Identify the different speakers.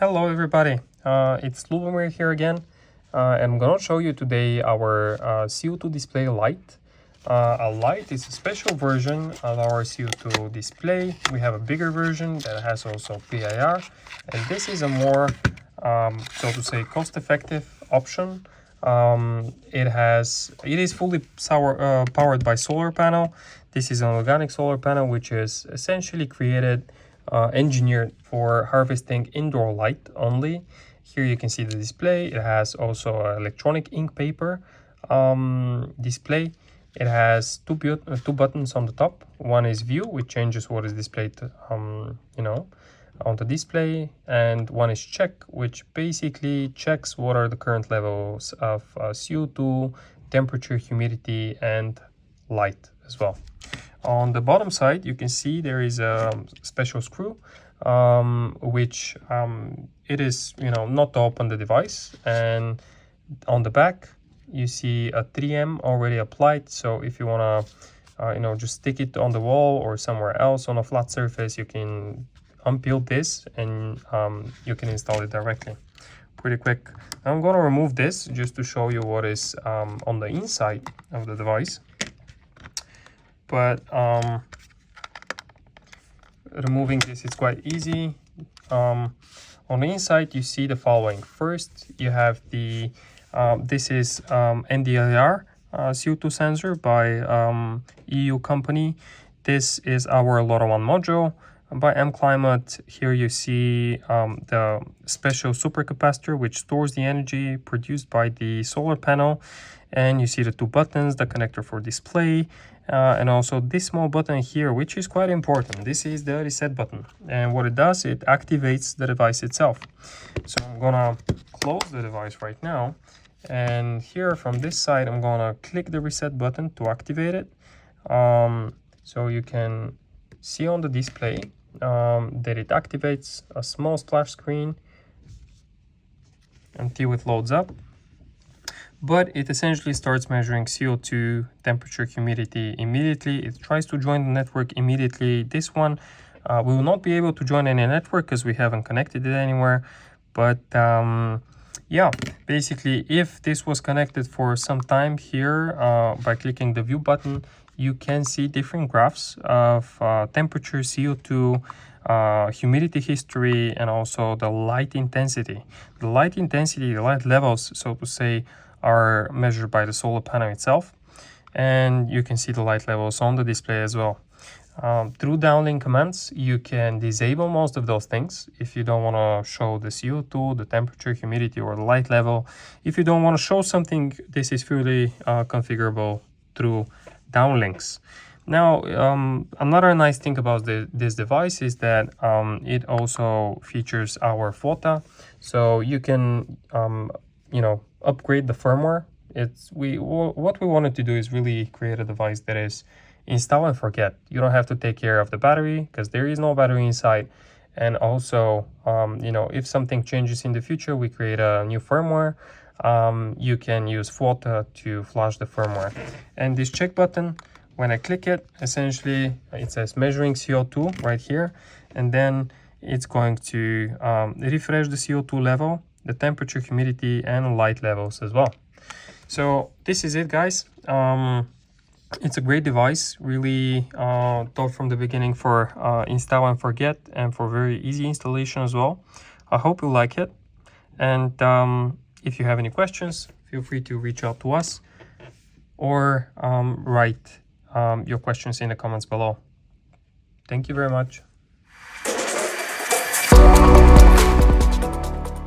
Speaker 1: Hello everybody, it's Lubomir here again. I'm gonna show you today our CO2 display lite. A lite is a special version of our CO2 display. We have a bigger version that has also PIR, and this is a more, so to say, cost-effective option. It is fully powered by solar panel. This is an organic solar panel, which is essentially engineered for harvesting indoor light only. Here you can see the display. It has also an electronic ink paper display. It has two buttons on the top. One is view, which changes what is displayed on the display, and one is check, which basically checks what are the current levels of CO2, temperature, humidity, and light as well. On the bottom side, you can see there is a special screw, which it is, not to open the device. And on the back, you see a 3M already applied. So if you want to, just stick it on the wall or somewhere else on a flat surface, you can unpeel this and you can install it directly. Pretty quick. I'm going to remove this just to show you what is on the inside of the device. But removing this is quite easy. On the inside, you see the following. First, you have the this is NDIR CO2 sensor by EU company. This is our LoRaWAN module by MClimate. Here you see the special supercapacitor, which stores the energy produced by the solar panel. And you see the two buttons, the connector for display, and also this small button here, which is quite important. This is the reset button. And what it does, it activates the device itself. So I'm gonna close the device right now. And here from this side, I'm gonna click the reset button to activate it. So you can see on the display that it activates a small splash screen until it loads up. But it essentially starts measuring CO2, temperature, humidity immediately. It tries to join the network immediately. This one, we will not be able to join any network because we haven't connected it anywhere. But yeah, basically, if this was connected for some time here, by clicking the view button, you can see different graphs of temperature, CO2, humidity history, and also the light intensity. The light intensity, the light levels, so to say, are measured by the solar panel itself, and you can see the light levels on the display as well. Through downlink commands, you can disable most of those things if you don't want to show the CO2, the temperature, humidity, or the light level. If you don't want to show something, this is fully configurable through downlinks. Now, another nice thing about this device is that it also features our FOTA, so you can upgrade the firmware. What we wanted to do is really create a device that is install and forget. You don't have to take care of the battery because there is no battery inside. And also, if something changes in the future, we create a new firmware. You can use FOTA to flash the firmware. And this check button, when I click it, essentially it says measuring CO2 right here, and then it's going to refresh the CO2 level, the temperature, humidity, and light levels as well. So this is it, guys. It's a great device, really thought from the beginning for install and forget, and for very easy installation as well. I hope you like it, and if you have any questions, feel free to reach out to us or write your questions in the comments below. Thank you very much.